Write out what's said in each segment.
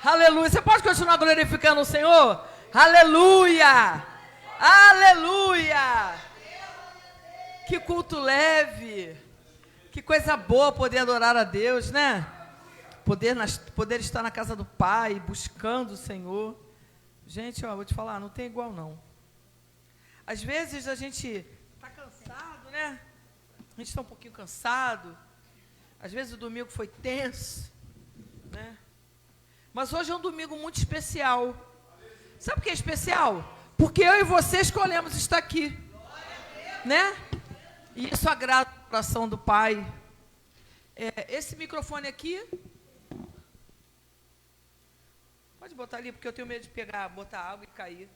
Aleluia. Você pode continuar glorificando o Senhor? Aleluia. Aleluia. Que culto leve. Que coisa boa poder adorar a Deus, né? Poder estar na casa do Pai, buscando o Senhor. Gente, ó, vou te falar, não tem igual não. Às vezes a gente está cansado, né? A gente está um pouquinho cansado. Às vezes o domingo foi tenso, né? Mas hoje é um domingo muito especial. Sabe o que é especial? Porque eu e você escolhemos estar aqui, né? E isso agrada o coração do Pai. Esse microfone aqui, pode botar ali, porque eu tenho medo de botar água e cair.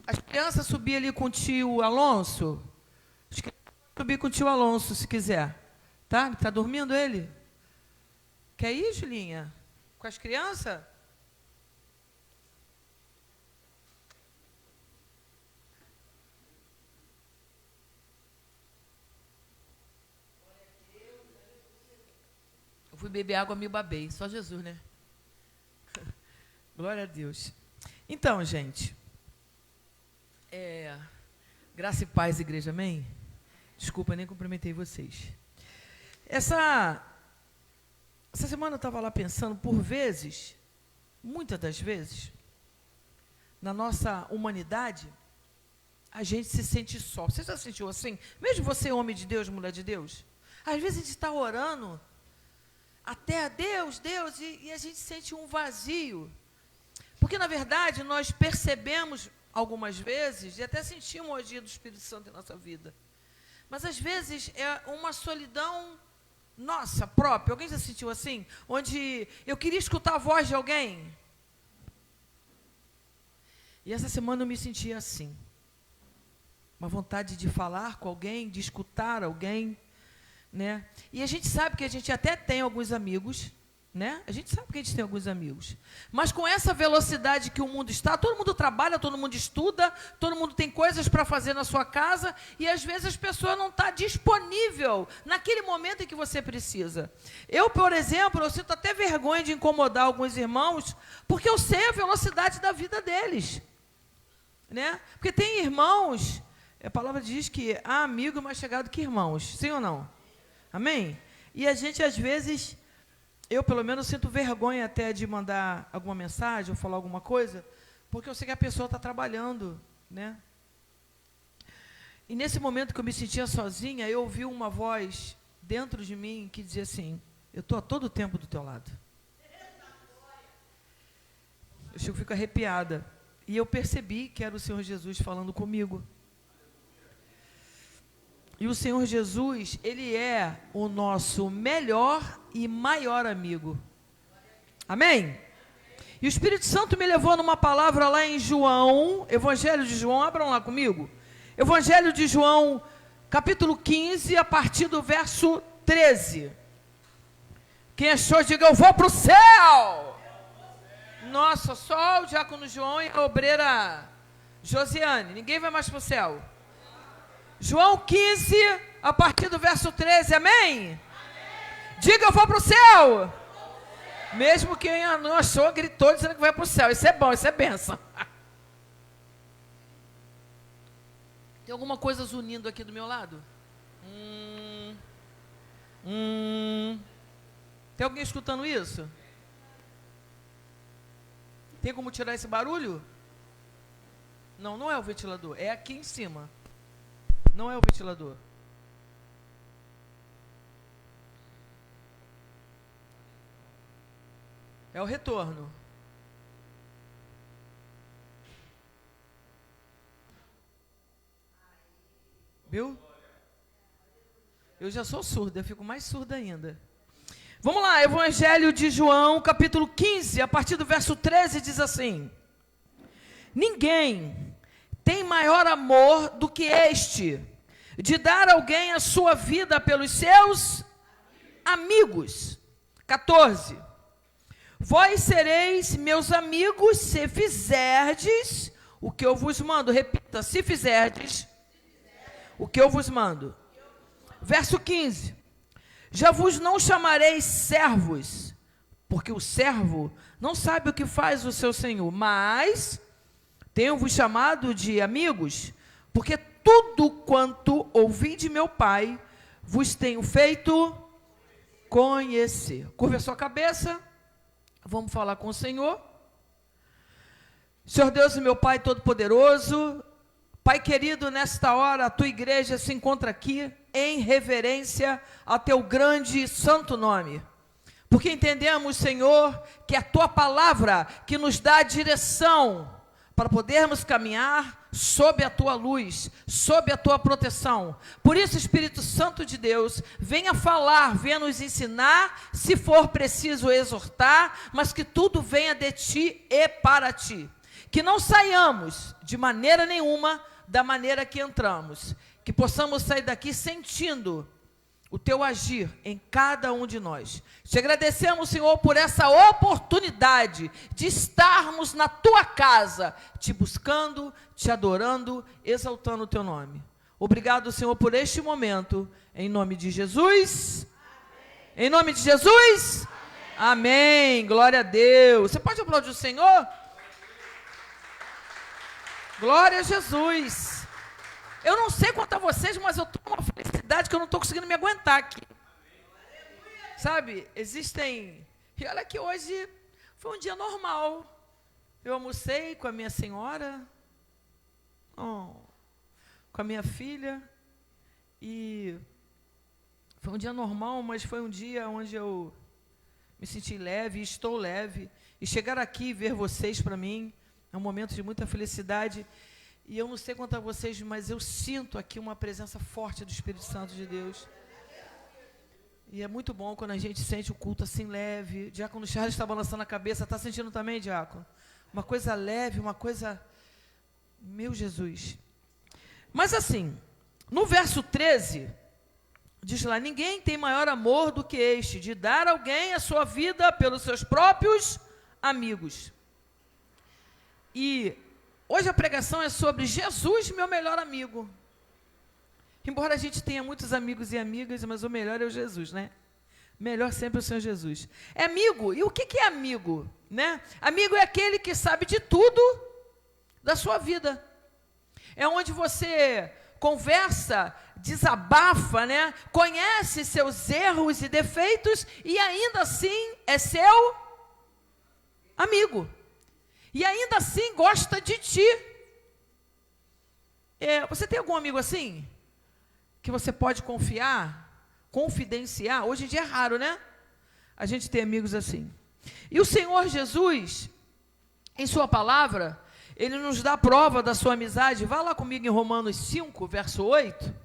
As crianças subir ali com o tio Alonso. As crianças subir com o tio Alonso, se quiser. Tá? Está dormindo ele? Quer ir, Julinha? Com as crianças? Eu fui beber água, me babei. Só Jesus, né? Glória a Deus. Então, gente, graça e paz, igreja, amém? Desculpa, nem cumprimentei vocês. Essa semana eu estava lá pensando, por vezes, muitas das vezes, na nossa humanidade, a gente se sente só. Você já sentiu assim? Mesmo você, homem de Deus, mulher de Deus? Às vezes a gente está orando até a Deus, e a gente sente um vazio. Porque, na verdade, nós percebemos algumas vezes, e até sentimos o agir do Espírito Santo em nossa vida. Mas, às vezes, é uma solidão nossa própria. Alguém já sentiu assim? Onde eu queria escutar a voz de alguém. E essa semana eu me senti assim. Uma vontade de falar com alguém, de escutar alguém, né? E a gente sabe que a gente até tem alguns amigos, né? A gente sabe que a gente tem alguns amigos. Mas com essa velocidade que o mundo está, todo mundo trabalha, todo mundo estuda, todo mundo tem coisas para fazer na sua casa, e às vezes as pessoas não estão disponíveis naquele momento em que você precisa. Eu, por exemplo, eu sinto até vergonha de incomodar alguns irmãos, porque eu sei a velocidade da vida deles, né? Porque tem irmãos, a palavra diz que há amigo mais chegado que irmãos, sim ou não? Amém? E a gente, às vezes, eu pelo menos sinto vergonha até de mandar alguma mensagem ou falar alguma coisa, porque eu sei que a pessoa está trabalhando, né? E nesse momento que eu me sentia sozinha, eu ouvi uma voz dentro de mim que dizia assim: eu estou a todo tempo do teu lado. Eu fico arrepiada. E eu percebi que era o Senhor Jesus falando comigo. E o Senhor Jesus, Ele é o nosso melhor e maior amigo. Amém? E o Espírito Santo me levou numa palavra lá em João, Evangelho de João, abram lá comigo. Evangelho de João, capítulo 15, a partir do verso 13. Quem achou, diga: eu vou para o céu. Nossa, só o diácono João e a obreira Josiane. Ninguém vai mais para o céu. João 15, a partir do verso 13, amém? Amém. Diga: eu vou para o céu. Mesmo quem não achou, gritou dizendo que vai para o céu. Isso é bom, isso é bênção. Tem alguma coisa zunindo aqui do meu lado? Tem alguém escutando isso? Tem como tirar esse barulho? Não, não é o ventilador, é aqui em cima. Não é o ventilador. É o retorno. Viu? Eu já sou surda, eu fico mais surda ainda. Vamos lá, Evangelho de João, capítulo 15, a partir do verso 13, diz assim: ninguém tem maior amor do que este, de dar alguém a sua vida pelos seus amigos. 14. Vós sereis meus amigos se fizerdes o que eu vos mando. Repita: se fizerdes o que eu vos mando. Verso 15. Já vos não chamareis servos, porque o servo não sabe o que faz o seu senhor, mas tenho-vos chamado de amigos, porque tudo quanto ouvi de meu Pai, vos tenho feito conhecer. Curva a sua cabeça, vamos falar com o Senhor. Senhor Deus e meu Pai Todo-Poderoso, Pai querido, nesta hora a tua igreja se encontra aqui em reverência a teu grande e santo nome. Porque entendemos, Senhor, que é a tua palavra que nos dá a direção para podermos caminhar sob a tua luz, sob a tua proteção. Por isso, Espírito Santo de Deus, venha falar, venha nos ensinar, se for preciso exortar, mas que tudo venha de ti e para ti. Que não saiamos de maneira nenhuma da maneira que entramos, que possamos sair daqui sentindo o teu agir em cada um de nós. Te agradecemos, Senhor, por essa oportunidade de estarmos na tua casa, te buscando, te adorando, exaltando o teu nome. Obrigado, Senhor, por este momento, em nome de Jesus. Amém. Em nome de Jesus. Amém. Amém. Glória a Deus. Você pode aplaudir o Senhor? Glória a Jesus. Eu não sei quanto a vocês, mas eu estou com uma felicidade que eu não estou conseguindo me aguentar aqui. Sabe, existem... E olha que hoje foi um dia normal. Eu almocei com a minha senhora, com a minha filha, e foi um dia normal, mas foi um dia onde eu me senti leve, e estou leve. E chegar aqui e ver vocês, para mim, é um momento de muita felicidade. E eu não sei quanto a vocês, mas eu sinto aqui uma presença forte do Espírito Santo de Deus. E é muito bom quando a gente sente o culto assim leve. Diácono Charles está balançando a cabeça. Está sentindo também, Diácono? Uma coisa leve, uma coisa... Meu Jesus. Mas assim, no verso 13, diz lá, ninguém tem maior amor do que este, de dar a alguém a sua vida pelos seus próprios amigos. E... hoje a pregação é sobre Jesus, meu melhor amigo. Embora a gente tenha muitos amigos e amigas, mas o melhor é o Jesus, né? Melhor sempre é o Senhor Jesus. É amigo. E o que é amigo? Né? Amigo é aquele que sabe de tudo da sua vida. É onde você conversa, desabafa, né? Conhece seus erros e defeitos e ainda assim é seu amigo. E ainda assim gosta de ti. Você tem algum amigo assim? Que você pode confiar, confidenciar? Hoje em dia é raro, né? A gente tem amigos assim. E o Senhor Jesus, em sua palavra, ele nos dá prova da sua amizade. Vá lá comigo em Romanos 5, verso 8.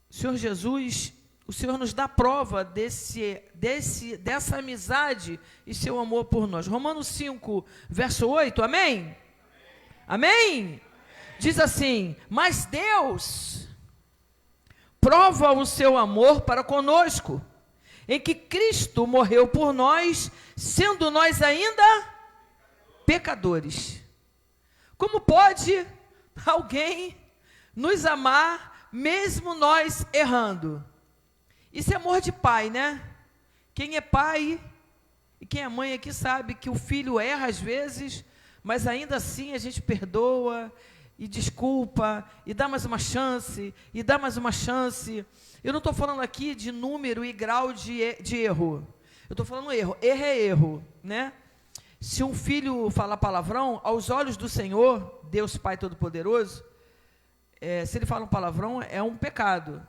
Senhor Jesus... o Senhor nos dá prova dessa amizade e seu amor por nós. Romanos 5, verso 8, amém? Amém? Amém? Diz assim, mas Deus prova o seu amor para conosco, em que Cristo morreu por nós, sendo nós ainda pecadores. Como pode alguém nos amar, mesmo nós errando? Isso é amor de pai, né? Quem é pai e quem é mãe aqui sabe que o filho erra às vezes, mas ainda assim a gente perdoa e desculpa, e dá mais uma chance, e dá mais uma chance. Eu não estou falando aqui de número e grau de erro. Eu estou falando erro. Erro é erro, né? Se um filho falar palavrão, aos olhos do Senhor, Deus Pai Todo-Poderoso, se ele fala um palavrão, é um pecado.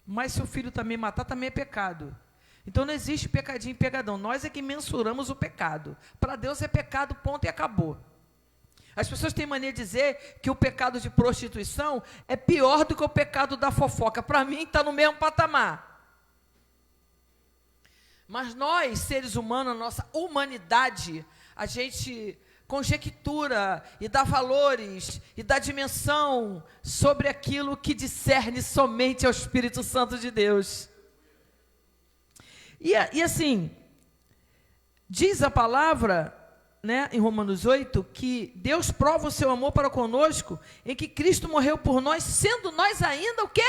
Mas se o filho também matar, também é pecado. Então não existe pecadinho e pegadão. Nós é que mensuramos o pecado. Para Deus é pecado, ponto e acabou. As pessoas têm mania de dizer que o pecado de prostituição é pior do que o pecado da fofoca. Para mim está no mesmo patamar. Mas nós, seres humanos, nossa humanidade, a gente conjectura e dá valores e dá dimensão sobre aquilo que discerne somente ao Espírito Santo de Deus. E assim, diz a palavra, né, em Romanos 8, que Deus prova o seu amor para conosco, em que Cristo morreu por nós, sendo nós ainda o quê?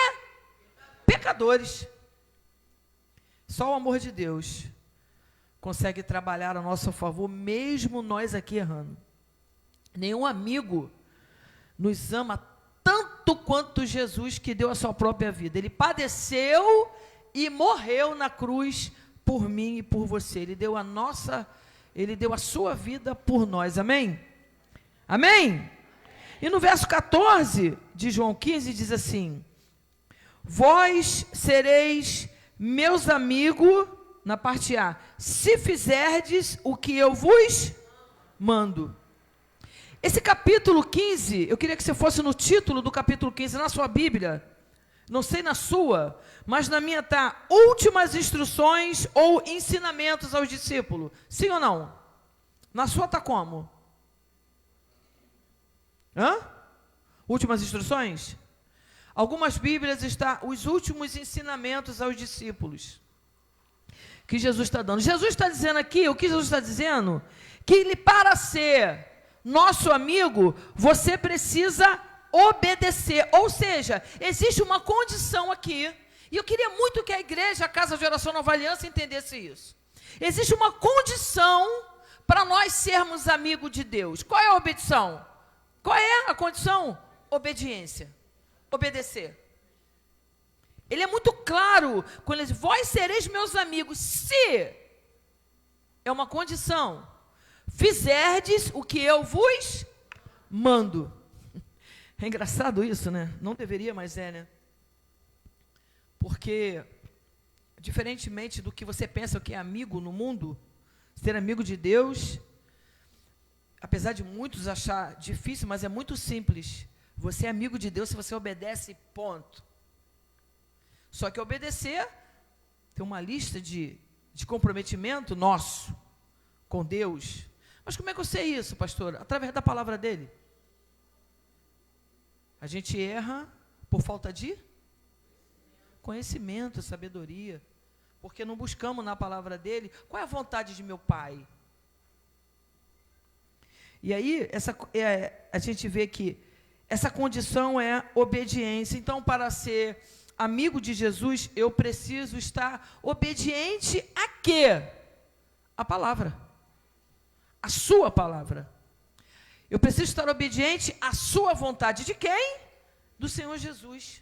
Pecadores. Só o amor de Deus consegue trabalhar a nosso favor, mesmo nós aqui errando. Nenhum amigo nos ama tanto quanto Jesus, que deu a sua própria vida. Ele padeceu e morreu na cruz por mim e por você. Ele deu a sua vida por nós. Amém? Amém? E no verso 14 de João 15 diz assim: vós sereis meus amigos, na parte A, se fizerdes o que eu vos mando. Esse capítulo 15, eu queria que você fosse no título do capítulo 15, na sua Bíblia, não sei na sua, mas na minha está, últimas instruções ou ensinamentos aos discípulos. Sim ou não? Na sua está como? Últimas instruções? Algumas Bíblias está os últimos ensinamentos aos discípulos que Jesus está dando. Jesus está dizendo aqui, o que Jesus está dizendo? Que ele, para ser nosso amigo, você precisa obedecer. Ou seja, existe uma condição aqui, e eu queria muito que a igreja, a Casa de Oração Nova Aliança, entendesse isso. Existe uma condição para nós sermos amigos de Deus. Qual é a obedição? Qual é a condição? Obediência. Obedecer. Ele é muito claro quando ele diz: vós sereis meus amigos, se é uma condição, fizerdes o que eu vos mando. É engraçado isso, né? Não deveria, mas é, né? Porque, diferentemente do que você pensa que é amigo no mundo, ser amigo de Deus, apesar de muitos achar difícil, mas é muito simples. Você é amigo de Deus se você obedece, ponto. Só que obedecer tem uma lista de comprometimento nosso com Deus. Mas como é que eu sei isso, pastor? Através da palavra dele. A gente erra por falta de conhecimento, sabedoria, porque não buscamos na palavra dele qual é a vontade de meu pai. E aí, a gente vê que essa condição é obediência. Então, para ser amigo de Jesus, eu preciso estar obediente a quê? A palavra. A sua palavra. Eu preciso estar obediente à sua vontade. De quem? Do Senhor Jesus.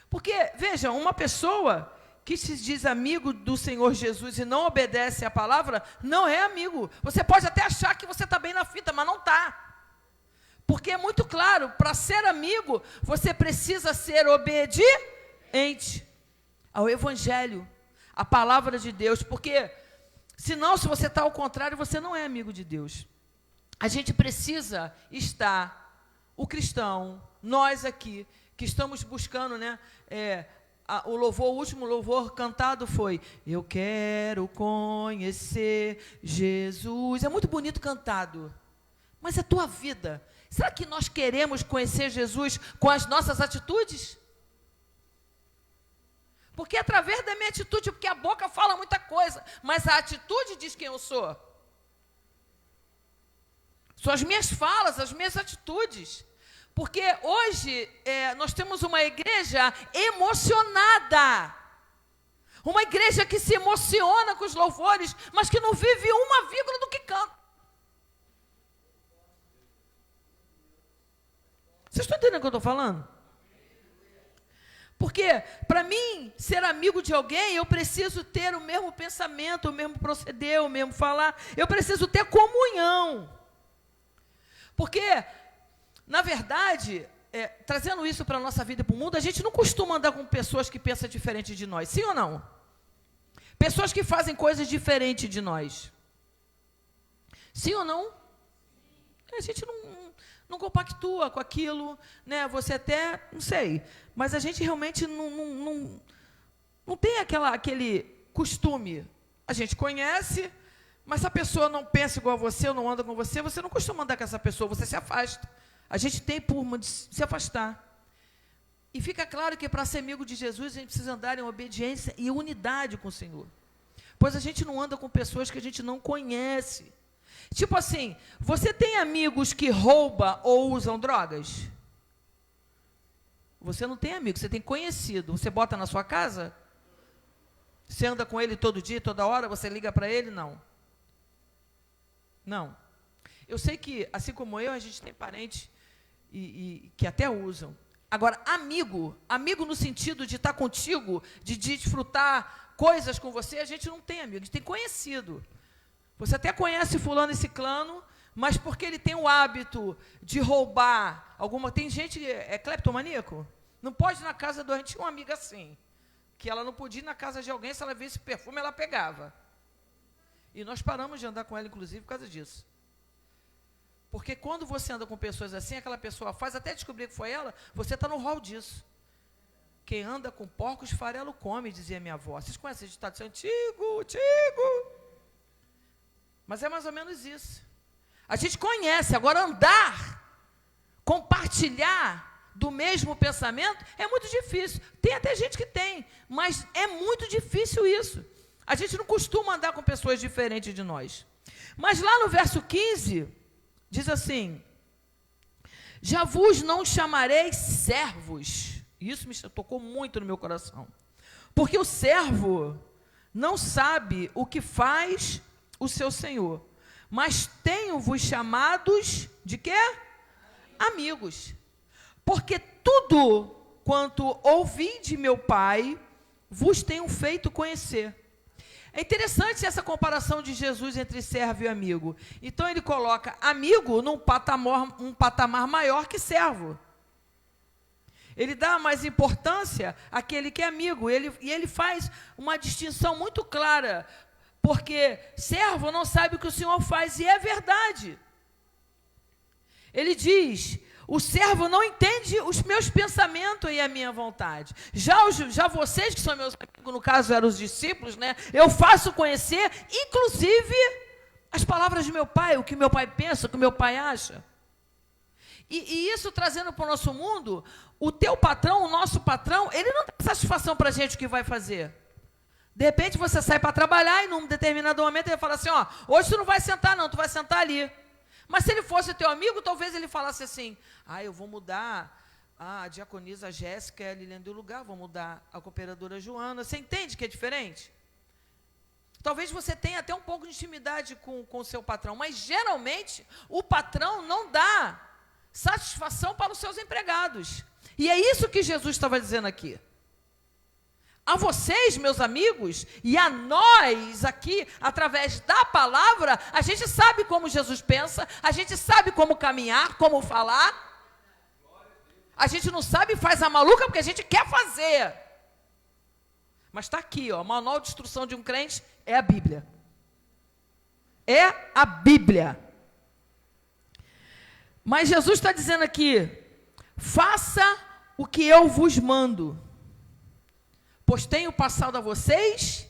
Porque, veja, uma pessoa que se diz amigo do Senhor Jesus e não obedece à palavra, não é amigo. Você pode até achar que você está bem na fita, mas não está. Porque é muito claro, para ser amigo, você precisa ser obediente ao Evangelho, à palavra de Deus. Porque, senão, se você está ao contrário, você não é amigo de Deus. A gente precisa estar, o cristão, nós aqui, que estamos buscando, né, o último louvor cantado foi: eu quero conhecer Jesus. É muito bonito cantado, mas é tua vida. Será que nós queremos conhecer Jesus com as nossas atitudes? Porque através da minha atitude, porque a boca fala muita coisa, mas a atitude diz quem eu sou. São as minhas falas, as minhas atitudes. Porque hoje nós temos uma igreja emocionada. Uma igreja que se emociona com os louvores, mas que não vive uma vírgula do que canta. Vocês estão entendendo o que eu estou falando? Porque, para mim, ser amigo de alguém, eu preciso ter o mesmo pensamento, o mesmo proceder, o mesmo falar. Eu preciso ter comunhão. Porque, na verdade, trazendo isso para a nossa vida e para o mundo, a gente não costuma andar com pessoas que pensam diferente de nós. Sim ou não? Pessoas que fazem coisas diferentes de nós. Sim ou não? A gente não compactua com aquilo, né? Você até, não sei, mas a gente realmente não tem aquele costume. A gente conhece, mas se a pessoa não pensa igual a você, ou não anda com você, você não costuma andar com essa pessoa, você se afasta. A gente tem por de se afastar. E fica claro que para ser amigo de Jesus, a gente precisa andar em obediência e unidade com o Senhor. Pois a gente não anda com pessoas que a gente não conhece. Tipo assim, você tem amigos que roubam ou usam drogas? Você não tem amigo, você tem conhecido. Você bota na sua casa? Você anda com ele todo dia, toda hora, você liga para ele? Não. Não. Eu sei que, assim como eu, a gente tem parentes que até usam. Agora, amigo no sentido de estar contigo, de desfrutar coisas com você, a gente não tem amigo, a gente tem conhecido. Você até conhece fulano e ciclano, mas porque ele tem o hábito de roubar alguma... Tem gente, cleptomaníaco? Não pode ir na casa do... A gente tinha uma amiga assim, que ela não podia ir na casa de alguém, se ela visse perfume, ela pegava. E nós paramos de andar com ela, inclusive, por causa disso. Porque quando você anda com pessoas assim, aquela pessoa faz, até descobrir que foi ela, você está no rol disso. Quem anda com porcos, farelo come, dizia minha avó. Vocês conhecem esse ditado antigo? Mas é mais ou menos isso. A gente conhece, agora andar, compartilhar do mesmo pensamento é muito difícil. Tem até gente que tem, mas é muito difícil isso. A gente não costuma andar com pessoas diferentes de nós. Mas lá no verso 15, diz assim: já vos não chamarei servos. Isso me tocou muito no meu coração. Porque o servo não sabe o que faz o seu senhor. Mas tenho-vos chamados de quê? Amigos. Porque tudo quanto ouvi de meu Pai, vos tenho feito conhecer. É interessante essa comparação de Jesus entre servo e amigo. Então ele coloca amigo num patamar maior que servo. Ele dá mais importância àquele que é amigo. E ele faz uma distinção muito clara. Porque servo não sabe o que o Senhor faz, e é verdade. Ele diz: o servo não entende os meus pensamentos e a minha vontade. Já vocês que são meus amigos, no caso eram os discípulos, né? Eu faço conhecer, inclusive, as palavras de meu pai, o que meu pai pensa, o que meu pai acha. E isso trazendo para o nosso mundo, o teu patrão, o nosso patrão, ele não dá satisfação para a gente o que vai fazer. De repente você sai para trabalhar e num determinado momento ele fala assim, ó, hoje tu não vai sentar não, tu vai sentar ali. Mas se ele fosse teu amigo, talvez ele falasse assim, eu vou mudar a diaconisa Jéssica, a Liliane do lugar, vou mudar a cooperadora Joana. Você entende que é diferente? Talvez você tenha até um pouco de intimidade com o seu patrão, mas geralmente o patrão não dá satisfação para os seus empregados. E é isso que Jesus estava dizendo aqui. A vocês, meus amigos, e a nós aqui, através da palavra, a gente sabe como Jesus pensa, a gente sabe como caminhar, como falar. A gente não sabe e faz a maluca porque a gente quer fazer. Mas está aqui, ó, o manual de instrução de um crente é a Bíblia. É a Bíblia. Mas Jesus está dizendo aqui, faça o que eu vos mando. Pois tenho passado a vocês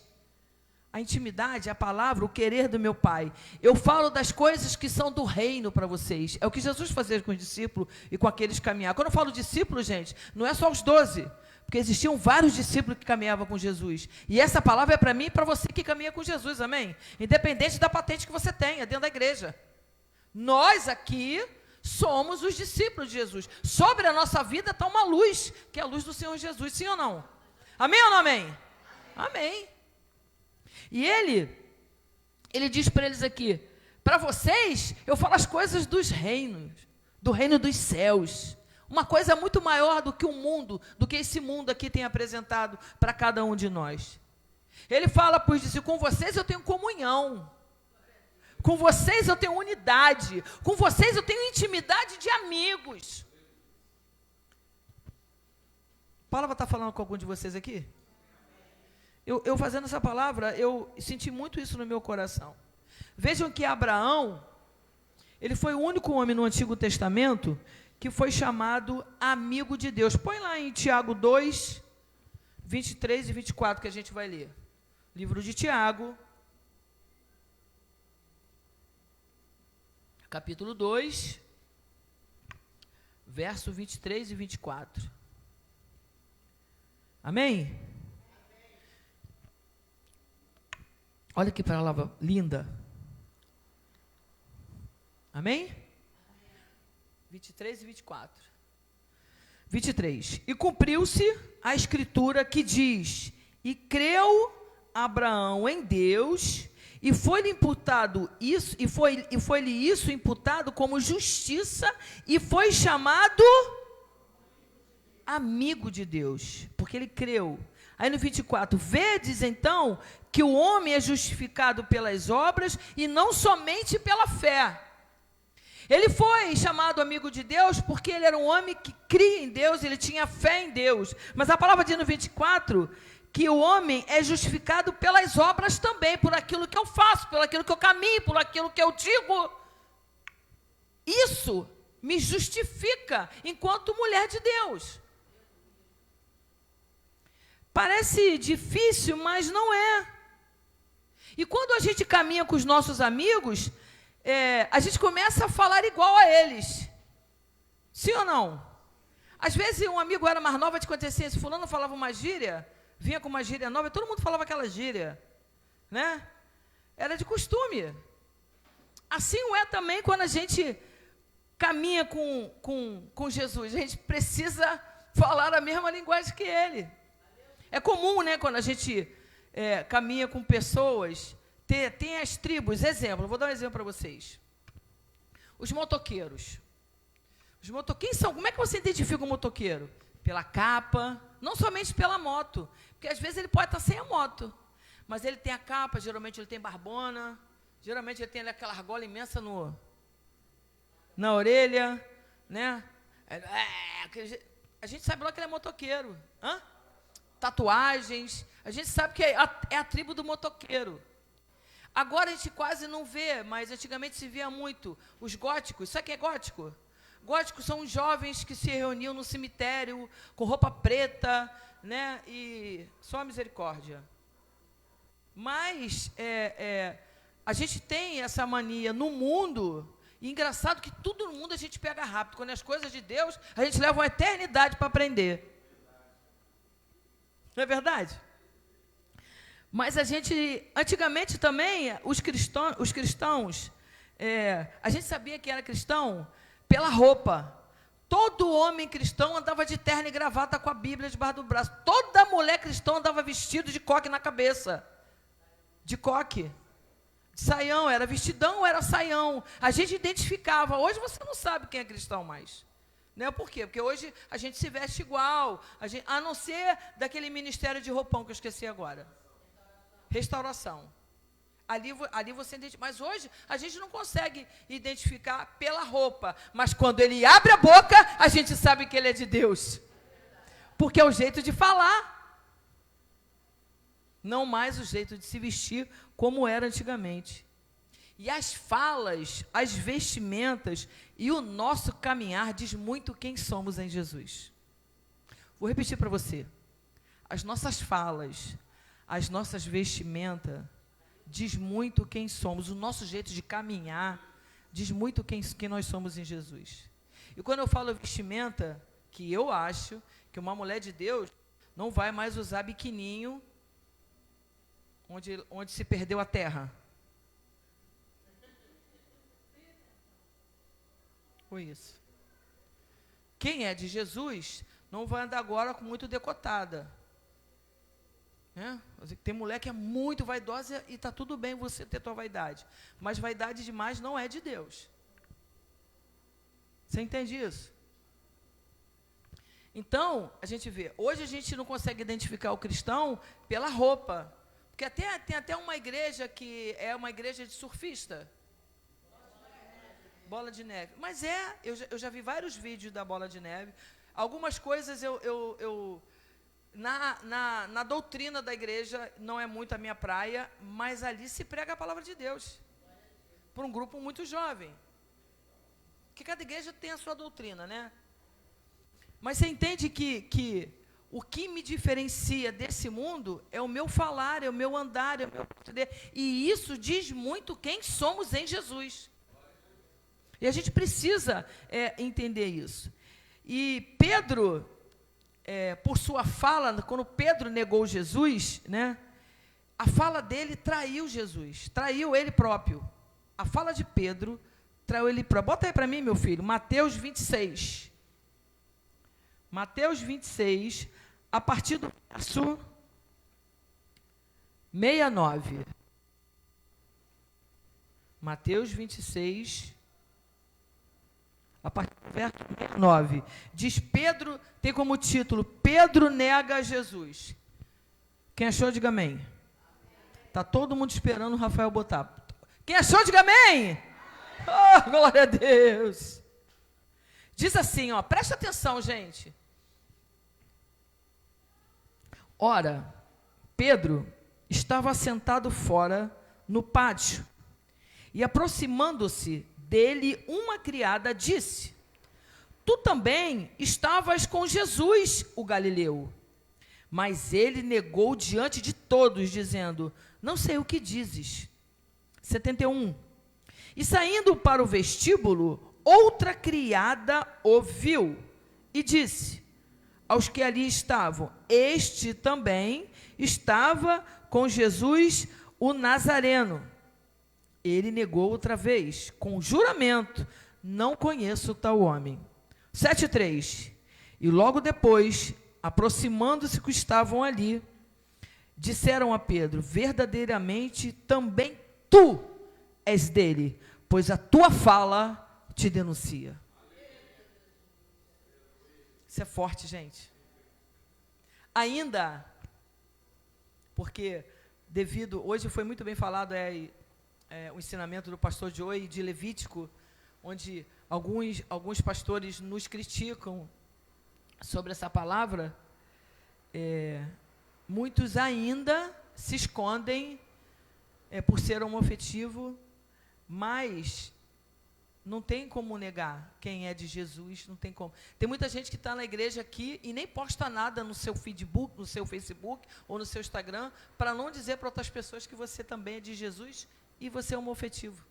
a intimidade, a palavra, o querer do meu Pai. Eu falo das coisas que são do reino para vocês. É o que Jesus fazia com os discípulos e com aqueles que caminhavam. Quando eu falo discípulos, gente, não é só os 12, porque existiam vários discípulos que caminhavam com Jesus. E essa palavra é para mim e para você que caminha com Jesus, amém? Independente da patente que você tenha dentro da igreja. Nós aqui somos os discípulos de Jesus. Sobre a nossa vida está uma luz, que é a luz do Senhor Jesus, sim ou não? Amém ou não amém? Amém. E ele diz para eles aqui, para vocês, eu falo as coisas dos reinos, do reino dos céus. Uma coisa muito maior do que o mundo, do que esse mundo aqui tem apresentado para cada um de nós. Ele fala, pois disse, com vocês eu tenho comunhão. Com vocês eu tenho unidade. Com vocês eu tenho intimidade de amigos. Paula está falando com algum de vocês aqui? Eu fazendo essa palavra, eu senti muito isso no meu coração. Vejam que Abraão, ele foi o único homem no Antigo Testamento que foi chamado amigo de Deus. Põe lá em Tiago 2, 23 e 24 que a gente vai ler. Livro de Tiago, capítulo 2, verso 23 e 24. Amém? Olha que palavra linda. Amém? 23 e 24. 23. E cumpriu-se a escritura que diz, e creu Abraão em Deus, e foi-lhe imputado isso, e foi-lhe isso imputado como justiça, e foi chamado amigo de Deus, porque ele creu. Aí no 24, vedes então que o homem é justificado pelas obras e não somente pela fé. Ele foi chamado amigo de Deus porque ele era um homem que cria em Deus, ele tinha fé em Deus. Mas a palavra diz no 24 que o homem é justificado pelas obras também, por aquilo que eu faço, por aquilo que eu caminho, por aquilo que eu digo. Isso me justifica enquanto mulher de Deus. Parece difícil, mas não é. E quando a gente caminha com os nossos amigos, a gente começa a falar igual a eles. Sim ou não? Às vezes um amigo era mais novo, te acontecia, esse fulano falava uma gíria, vinha com uma gíria nova, e todo mundo falava aquela gíria, né? Era de costume. Assim é também quando a gente caminha com Jesus. A gente precisa falar a mesma linguagem que ele. É comum, né, quando a gente caminha com pessoas, tem as tribos. Exemplo, vou dar um exemplo para vocês. Os motoqueiros. Como é que você identifica um motoqueiro? Pela capa, não somente pela moto, porque às vezes ele pode estar sem a moto, mas ele tem a capa, geralmente ele tem barbona, geralmente ele tem aquela argola imensa na orelha, né? A gente sabe logo que ele é motoqueiro. Tatuagens, a gente sabe que é a tribo do motoqueiro. Agora a gente quase não vê, mas antigamente se via muito os góticos. Sabe quem é gótico? Góticos são os jovens que se reuniam no cemitério com roupa preta, né? E só a misericórdia. Mas a gente tem essa mania no mundo, e engraçado que tudo no mundo a gente pega rápido. Quando as coisas de Deus, a gente leva uma eternidade para aprender. Não é verdade? Mas a gente, antigamente também, os cristãos, a gente sabia que era cristão pela roupa. Todo homem cristão andava de terno e gravata com a Bíblia debaixo do braço. Toda mulher cristã andava vestido de coque na cabeça. De coque. De saião, era vestidão ou era saião. A gente identificava. Hoje você não sabe quem é cristão mais. Né? Por quê? Porque hoje a gente se veste igual, a não ser daquele ministério de roupão que eu esqueci agora. Restauração. Ali você identifica. Mas hoje a gente não consegue identificar pela roupa. Mas quando ele abre a boca, a gente sabe que ele é de Deus. Porque é o jeito de falar. Não mais o jeito de se vestir como era antigamente. E as falas, as vestimentas e o nosso caminhar diz muito quem somos em Jesus. Vou repetir para você. As nossas falas, as nossas vestimentas diz muito quem somos. O nosso jeito de caminhar diz muito quem nós somos em Jesus. E quando eu falo vestimenta, que eu acho que uma mulher de Deus não vai mais usar biquininho onde se perdeu a terra. Foi isso. Quem é de Jesus não vai andar agora com muito decotada. Tem mulher que é muito vaidosa e está tudo bem você ter tua vaidade. Mas vaidade demais não é de Deus. Você entende isso? Então, a gente vê, hoje a gente não consegue identificar o cristão pela roupa. Porque tem até uma igreja que é uma igreja de surfista. Bola de neve. Mas eu já vi vários vídeos da bola de neve. Algumas coisas na doutrina da igreja não é muito a minha praia, mas ali se prega a palavra de Deus. Por um grupo muito jovem. Porque cada igreja tem a sua doutrina, né? Mas você entende que o que me diferencia desse mundo é o meu falar, é o meu andar, é o meu proceder. E isso diz muito quem somos em Jesus. E a gente precisa entender isso. E Pedro, por sua fala, quando Pedro negou Jesus, né, a fala dele traiu Jesus, traiu ele próprio. A fala de Pedro traiu ele próprio. Bota aí para mim, meu filho, Mateus 26. Mateus 26, a partir do verso 69. Mateus 26, a partir do verso 69. Diz Pedro, tem como título, Pedro nega Jesus. Quem achou, diga amém. Está todo mundo esperando o Rafael botar. Quem achou, diga amém. Oh, glória a Deus. Diz assim, ó, presta atenção, gente. Ora, Pedro estava sentado fora no pátio, e aproximando-se dele, uma criada disse: Tu também estavas com Jesus, o Galileu. Mas ele negou diante de todos, dizendo: Não sei o que dizes. 71. E saindo para o vestíbulo, outra criada o viu e disse aos que ali estavam: Este também estava com Jesus, o Nazareno. Ele negou outra vez, com juramento: Não conheço tal homem. 7:3. E logo depois, aproximando-se que estavam ali, disseram a Pedro: Verdadeiramente também tu és dele, pois a tua fala te denuncia. Isso é forte, gente. Ainda, porque hoje foi muito bem falado, o ensinamento do pastor Joey de Levítico, onde alguns pastores nos criticam sobre essa palavra. Muitos ainda se escondem por ser homoafetivo, mas não tem como negar quem é de Jesus, não tem como. Tem muita gente que está na igreja aqui e nem posta nada no seu feedbook, no seu Facebook ou no seu Instagram, para não dizer para outras pessoas que você também é de Jesus e você é homoafetivo.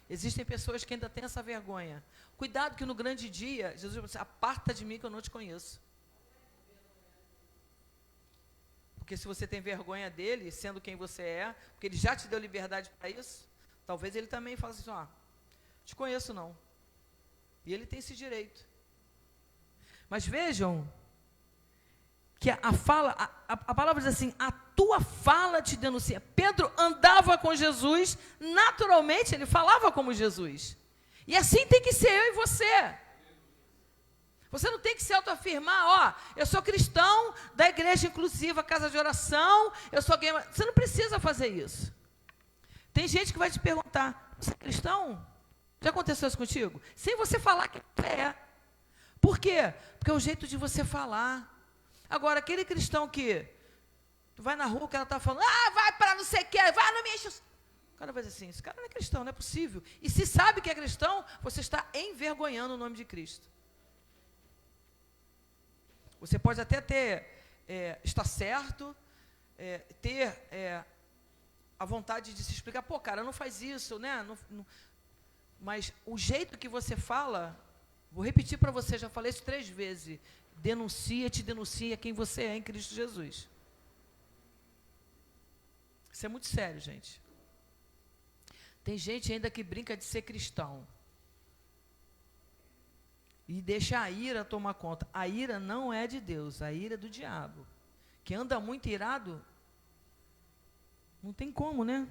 Existem pessoas que ainda têm essa vergonha. Cuidado que no grande dia, Jesus vai dizer: Aparta de mim que eu não te conheço. Porque se você tem vergonha dele, sendo quem você é, porque ele já te deu liberdade para isso, talvez ele também fale assim: te conheço não. E ele tem esse direito. Mas vejam que a palavra diz assim: a tua fala te denuncia. Pedro andava com Jesus, naturalmente ele falava como Jesus. E assim tem que ser eu e você. Você não tem que se autoafirmar: eu sou cristão da igreja inclusiva, casa de oração, eu sou gay. Você não precisa fazer isso. Tem gente que vai te perguntar: você é cristão? Já aconteceu isso contigo? Sem você falar que você é. Por quê? Porque é o jeito de você falar. Agora, aquele cristão que tu vai na rua, o cara está falando: vai para não sei o que, vai, não me enche. O cara vai dizer assim: esse cara não é cristão, não é possível. E se sabe que é cristão, você está envergonhando o nome de Cristo. Você pode até estar certo, ter a vontade de se explicar: pô, cara, não faz isso, né? Mas o jeito que você fala, vou repetir para você, já falei isso 3 vezes: te denuncia quem você é em Cristo Jesus. Isso é muito sério, gente. Tem gente ainda que brinca de ser cristão e deixa a ira tomar conta. A ira não é de Deus, a ira é do diabo. Quem anda muito irado, não tem como, né?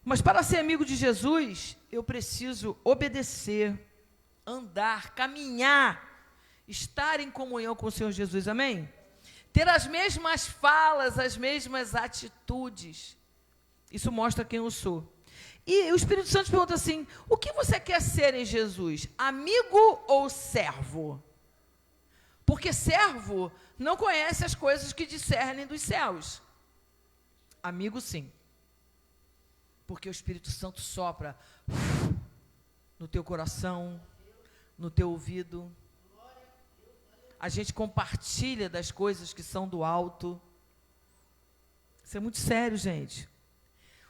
Mas para ser amigo de Jesus, eu preciso obedecer, andar, caminhar, estar em comunhão com o Senhor Jesus, amém? Ter as mesmas falas, as mesmas atitudes. Isso mostra quem eu sou. E o Espírito Santo pergunta assim: o que você quer ser em Jesus? Amigo ou servo? Porque servo não conhece as coisas que discernem dos céus. Amigo, sim. Porque o Espírito Santo sopra no teu coração, no teu ouvido. A gente compartilha das coisas que são do alto. Isso é muito sério, gente.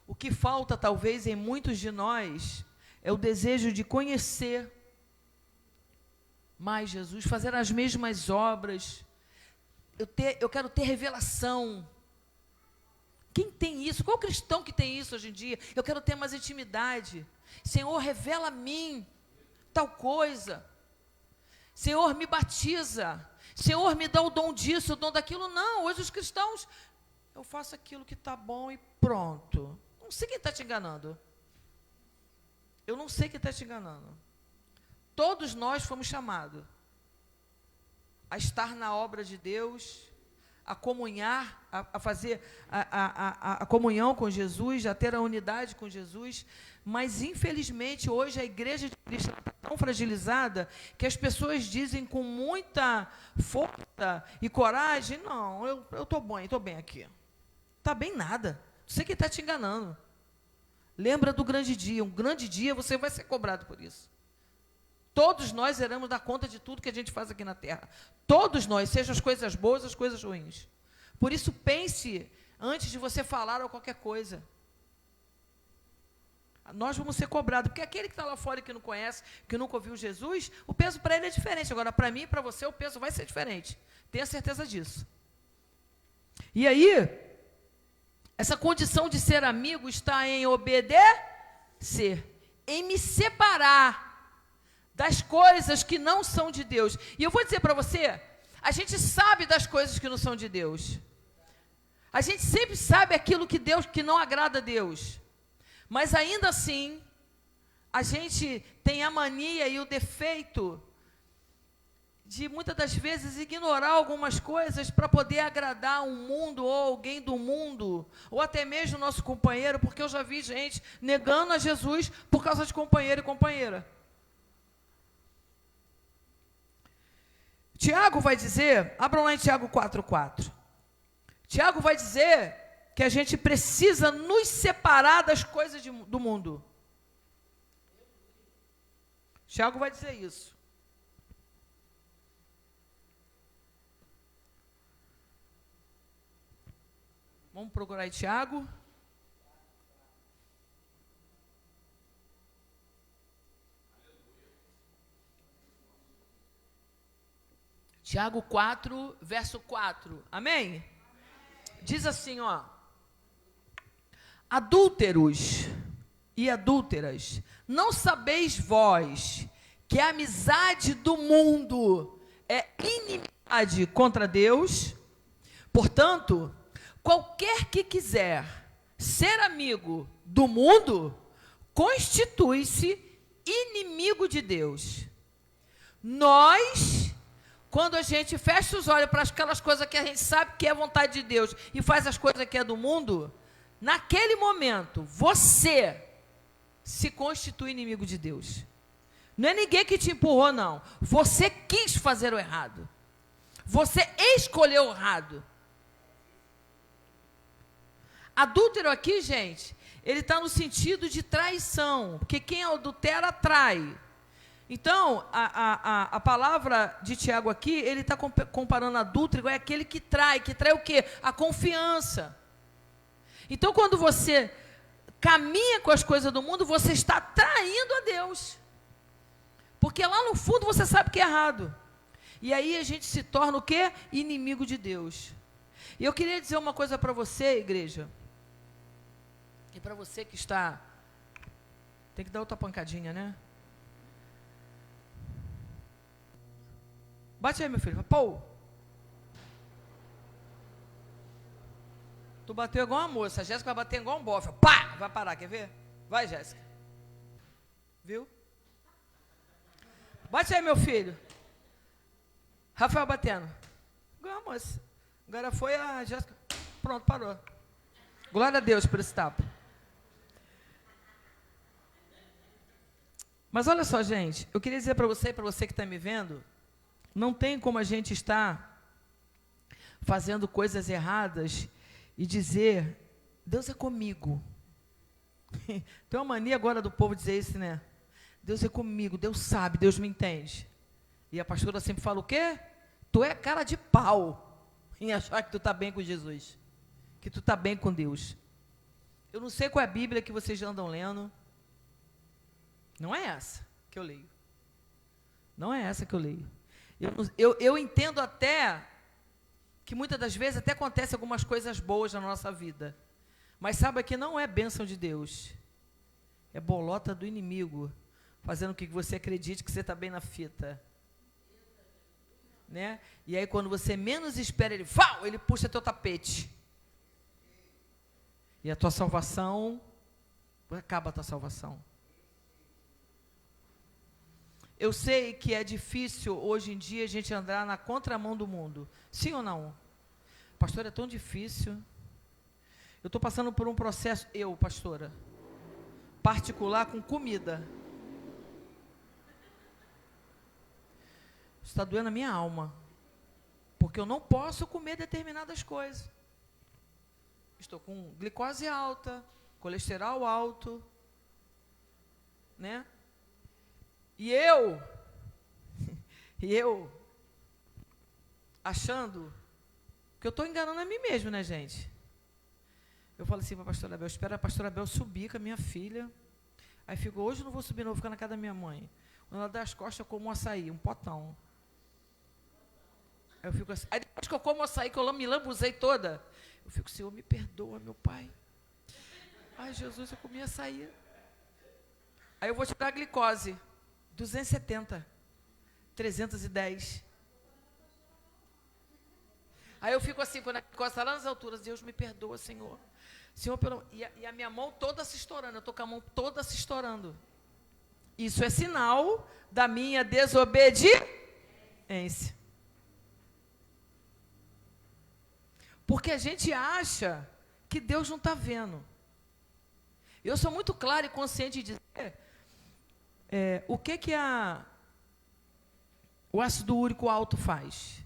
O que falta, talvez, em muitos de nós, é o desejo de conhecer mais Jesus, fazer as mesmas obras. Eu quero ter revelação. Quem tem isso? Qual cristão que tem isso hoje em dia? Eu quero ter mais intimidade. Senhor, revela a mim tal coisa. Senhor, me batiza. Senhor, me dá o dom disso, o dom daquilo. Não, hoje os cristãos, eu faço aquilo que está bom e pronto. Não sei quem está te enganando. Eu não sei quem está te enganando. Todos nós fomos chamados a estar na obra de Deus, a comunhar, a fazer a comunhão com Jesus, a ter a unidade com Jesus, mas infelizmente hoje a igreja de Cristo está tão fragilizada que as pessoas dizem com muita força e coragem, não, eu estou bem aqui. Está bem nada, não sei quem está te enganando. Lembra do grande dia, um grande dia você vai ser cobrado por isso. Todos nós iremos dar conta de tudo que a gente faz aqui na terra. Todos nós, sejam as coisas boas, as coisas ruins. Por isso, pense antes de você falar ou qualquer coisa. Nós vamos ser cobrados, porque aquele que está lá fora e que não conhece, que nunca ouviu Jesus, o peso para ele é diferente. Agora, para mim e para você, o peso vai ser diferente. Tenha certeza disso. E aí, essa condição de ser amigo está em obedecer, em me separar das coisas que não são de Deus. E eu vou dizer para você, a gente sabe das coisas que não são de Deus. A gente sempre sabe aquilo que não agrada a Deus. Mas ainda assim, a gente tem a mania e o defeito de muitas das vezes ignorar algumas coisas para poder agradar um mundo ou alguém do mundo, ou até mesmo o nosso companheiro, porque eu já vi gente negando a Jesus por causa de companheiro e companheira. Tiago vai dizer, abram lá em Tiago 4:4. Tiago vai dizer que a gente precisa nos separar das coisas do mundo. Tiago vai dizer isso. Vamos procurar aí Tiago. Tiago 4, verso 4. Amém? Diz assim, ó. Adúlteros e adúlteras, não sabeis vós que a amizade do mundo é inimizade contra Deus? Portanto, qualquer que quiser ser amigo do mundo, constitui-se inimigo de Deus. Nós, quando a gente fecha os olhos para aquelas coisas que a gente sabe que é vontade de Deus e faz as coisas que é do mundo, naquele momento, você se constitui inimigo de Deus. Não é ninguém que te empurrou, não. Você quis fazer o errado. Você escolheu o errado. Adúltero aqui, gente, ele está no sentido de traição, porque quem adultera trai. Então, a palavra de Tiago aqui, ele está comparando adúltero, é aquele que trai o quê? A confiança. Então, quando você caminha com as coisas do mundo, você está traindo a Deus. Porque lá no fundo você sabe que é errado. E aí a gente se torna o quê? Inimigo de Deus. E eu queria dizer uma coisa para você, igreja. E para você que está... Tem que dar outra pancadinha, né? Bate aí, meu filho. Pô! Tu bateu igual uma moça. A Jéssica vai bater igual um bofe. Pá! Vai parar, quer ver? Vai, Jéssica. Viu? Bate aí, meu filho. Rafael batendo. Igual uma moça. Agora foi a Jéssica. Pronto, parou. Glória a Deus por esse tapa. Mas olha só, gente. Eu queria dizer para você que está me vendo, não tem como a gente estar fazendo coisas erradas e dizer, Deus é comigo. Tem uma mania agora do povo dizer isso, né? Deus é comigo, Deus sabe, Deus me entende. E a pastora sempre fala o quê? Tu é cara de pau em achar que tu está bem com Jesus, que tu está bem com Deus. Eu não sei qual é a Bíblia que vocês andam lendo. Não é essa que eu leio. Não é essa que eu leio. Eu entendo até que muitas das vezes até acontecem algumas coisas boas na nossa vida. Mas sabe que não é bênção de Deus. É bolota do inimigo, fazendo com que você acredite que você está bem na fita. Né? E aí quando você menos espera, ele puxa teu tapete. E a tua salvação, acaba a tua salvação. Eu sei que é difícil hoje em dia a gente andar na contramão do mundo. Sim ou não? Pastor, é tão difícil. Eu estou passando por um processo, pastora, particular com comida. Está doendo a minha alma. Porque eu não posso comer determinadas coisas. Estou com glicose alta, colesterol alto, né? E eu, achando que eu estou enganando a mim mesmo, né, gente? Eu falo assim para a pastora Abel, espera a pastora Abel subir com a minha filha. Aí fico, hoje eu não vou subir, não, vou ficar na casa da minha mãe. Quando ela dá as costas, eu como um açaí, um potão. Aí eu fico assim, aí depois que eu como açaí, que eu me lambuzei toda, eu fico, Senhor, me perdoa, meu Pai. Ai, Jesus, eu comi açaí. Aí eu vou tirar a glicose, 270, 310. Aí eu fico assim, quando a glicose está lá nas alturas, Deus me perdoa, Senhor. Senhor, e a minha mão toda se estourando, eu estou com a mão toda se estourando. Isso é sinal da minha desobediência. Porque a gente acha que Deus não está vendo. Eu sou muito clara e consciente de dizer o que o ácido úrico alto faz.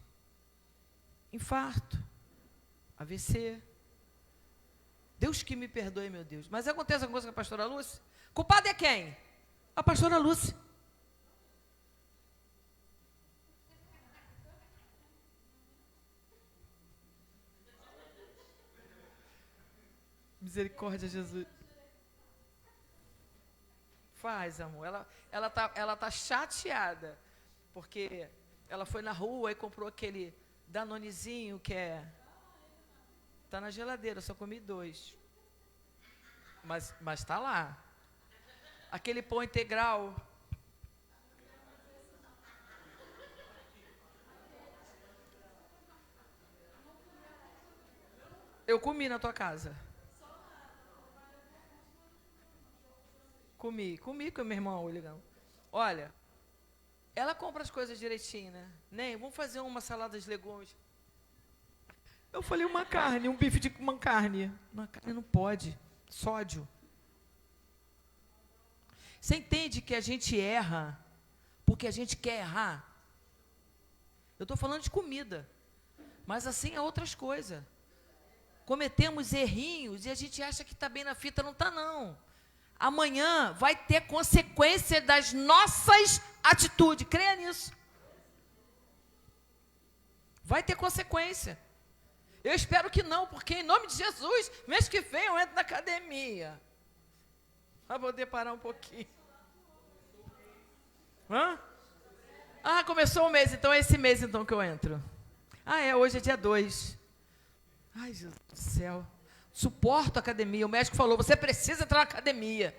Infarto, AVC. Deus que me perdoe, meu Deus. Mas acontece alguma coisa com a pastora Lúcia? Culpada é quem? A pastora Lúcia. Misericórdia, Jesus. Faz, amor. Ela tá chateada, porque ela foi na rua e comprou aquele Danonezinho que tá na geladeira, eu só comi 2. Mas tá lá. Aquele pão integral. Eu comi na tua casa. Comi com o meu irmão, William. Olha, ela compra as coisas direitinho, né? Nem, vamos fazer uma salada de legumes. Eu falei uma carne, um bife de uma carne. Uma carne não pode, sódio. Você entende que a gente erra porque a gente quer errar? Eu estou falando de comida, mas assim é outras coisas. Cometemos errinhos e a gente acha que está bem na fita, não está não. Amanhã vai ter consequência das nossas atitudes. Creia nisso. Vai ter consequência. Eu espero que não, porque em nome de Jesus, mês que vem eu entro na academia. Para poder parar um pouquinho. Hã? Ah, começou o mês, então é esse mês então que eu entro. Ah, hoje é dia 2. Ai, Jesus do céu. Suporto a academia. O médico falou, você precisa entrar na academia.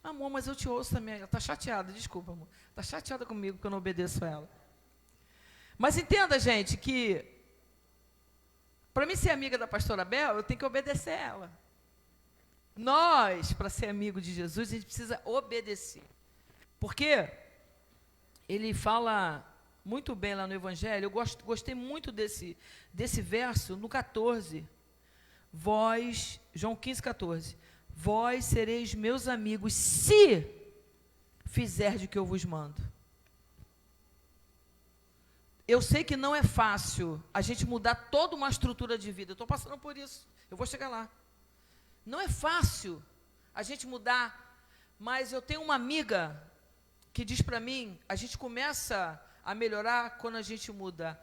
Amor, mas eu te ouço também. Ela está chateada, desculpa, amor. Está chateada comigo que eu não obedeço a ela. Mas entenda, gente, que para mim ser amiga da pastora Bel, eu tenho que obedecer a ela. Nós, para ser amigo de Jesus, a gente precisa obedecer. Porque ele fala muito bem lá no Evangelho, eu gostei muito desse verso, no 14. Vós, João 15, 14. Vós sereis meus amigos, se fizerdes o que eu vos mando. Eu sei que não é fácil a gente mudar toda uma estrutura de vida. Eu estou passando por isso. Eu vou chegar lá. Não é fácil a gente mudar, mas eu tenho uma amiga que diz para mim, a gente começa a melhorar quando a gente muda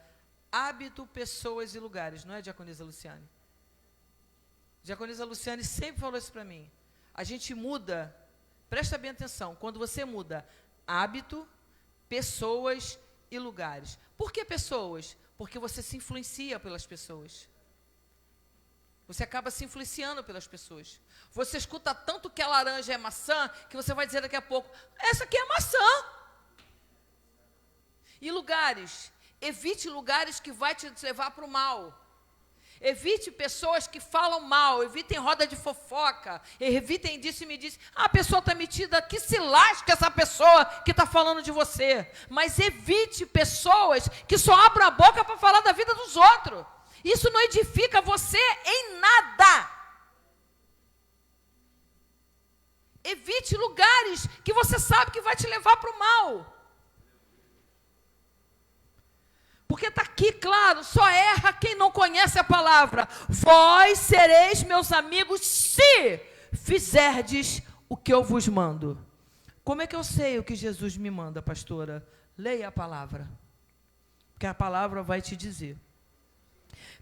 hábito, pessoas e lugares. Não é, Diaconisa Luciane? Diaconisa Luciane sempre falou isso para mim. A gente muda, presta bem atenção, quando você muda hábito, pessoas e lugares. Por que pessoas? Porque você se influencia pelas pessoas. Você acaba se influenciando pelas pessoas. Você escuta tanto que a laranja é maçã, que você vai dizer daqui a pouco, essa aqui é maçã. E lugares, evite lugares que vai te levar para o mal. Evite pessoas que falam mal, evitem roda de fofoca, evitem disse e me disse. Ah, a pessoa está metida, que se lasque essa pessoa que está falando de você. Mas evite pessoas que só abram a boca para falar da vida dos outros. Isso não edifica você em nada. Evite lugares que você sabe que vai te levar para o mal. Porque está aqui, claro, só erra quem não conhece a palavra. Vós sereis meus amigos se fizerdes o que eu vos mando. Como é que eu sei o que Jesus me manda, pastora? Leia a palavra. Porque a palavra vai te dizer.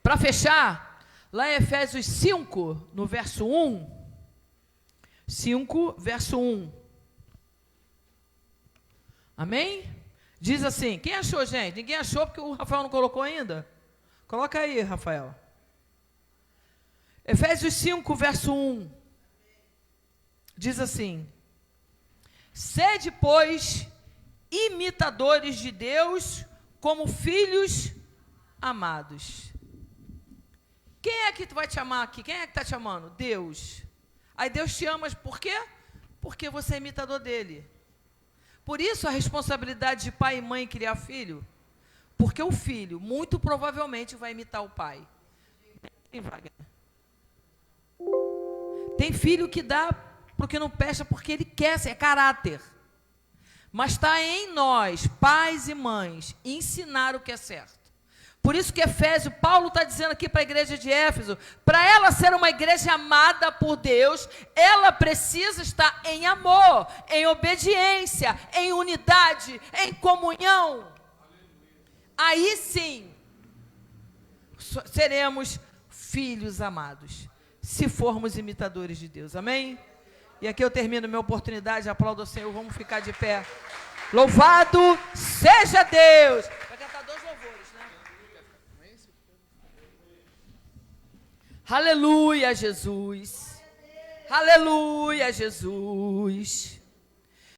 Para fechar, lá em Efésios 5, no verso 1. 5, verso 1. Amém? Diz assim, quem achou, gente? Ninguém achou porque o Rafael não colocou ainda? Coloca aí, Rafael. Efésios 5, verso 1. Diz assim: sede, pois, imitadores de Deus como filhos amados. Quem é que vai te amar aqui? Quem é que está te amando? Deus. Aí Deus te ama por quê? Porque você é imitador dele. Por isso a responsabilidade de pai e mãe em criar filho, porque o filho muito provavelmente vai imitar o pai. Tem filho que dá porque não presta, porque ele quer, é caráter. Mas está em nós, pais e mães, ensinar o que é certo. Por isso que Efésio, Paulo está dizendo aqui para a igreja de Éfeso, para ela ser uma igreja amada por Deus, ela precisa estar em amor, em obediência, em unidade, em comunhão. Aí sim, seremos filhos amados, se formos imitadores de Deus. Amém? E aqui eu termino minha oportunidade, aplaudo ao Senhor, vamos ficar de pé. Louvado seja Deus! Vai cantar 2 louvores, né? Aleluia, Jesus. Aleluia, Jesus.